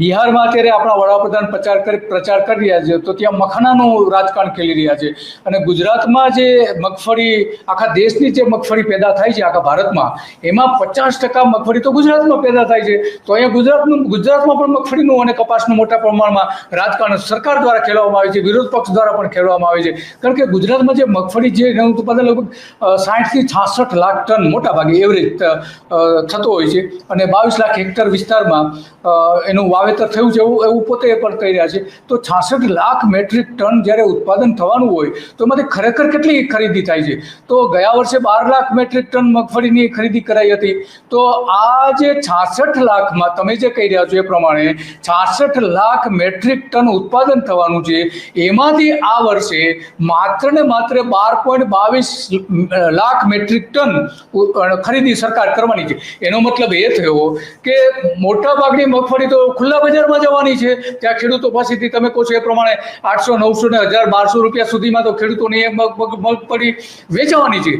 બિહારમાં અત્યારે આપણા વડાપ્રધાન પ્રચાર કરી રહ્યા છે, તો ત્યાં મખાનાનું રાજકારણ ખેલી રહ્યા છે. અને ગુજરાતમાં જે મગફળી, આખા દેશની જે મગફળી પેદા થાય છે આખા ભારતમાં, એમાં 50% મગફળી તો ગુજરાતમાં પેદા થાય છે. તો અહીંયા ગુજરાતમાં પણ મગફળીનું અને કપાસનું મોટા પ્રમાણમાં રાજકારણ સરકાર દ્વારા ખેલવામાં આવે છે, વિરોધ પક્ષ દ્વારા પણ ખેલવામાં આવે છે. કારણ કે ગુજરાતમાં જે મગફળી જે એનું ઉત્પાદન લગભગ 60 થી 66 લાખ ટન મોટા ભાગે એવરેજ થતો હોય છે. અને 22 લાખ હેક્ટર વિસ્તારમાં એનું વાવેતર થયું છે એવું પોતે પણ કહી રહ્યા છે. તો 66 લાખ મેટ્રિક ટન જ્યારે ઉત્પાદન થવાનું હોય તો એમાંથી ખરેખર કેટલી ખરીદી થાય છે? તો ગયા વર્ષે 12 લાખ મેટ્રિક ટન મગફળીની ખરીદી કરાઈ હતી. તો આ જે 66 લાખમાં તમે જે કહી રહ્યા છો એ પ્રમાણે 66 લાખ મેટ્રિક ટન ઉત્પાદન થવાનું છે, એમાંથી આ વર્ષે માત્ર ને માત્ર 12.22 લાખ મેટ્રિક ટન ખરીદી સરકાર કરવાની છે. એનો મતલબ એ થયો કે મોટા ભાગની મગફળી તો ખુલ્લા બજારમાં જવાની છે. ત્યાં ખેડૂતો પાસેથી તમે કહો છો એ પ્રમાણે 800, 900 ને 1000, 1200 રૂપિયા સુધીમાં તો ખેડૂતોની એ મગફળી વેચવાની છે.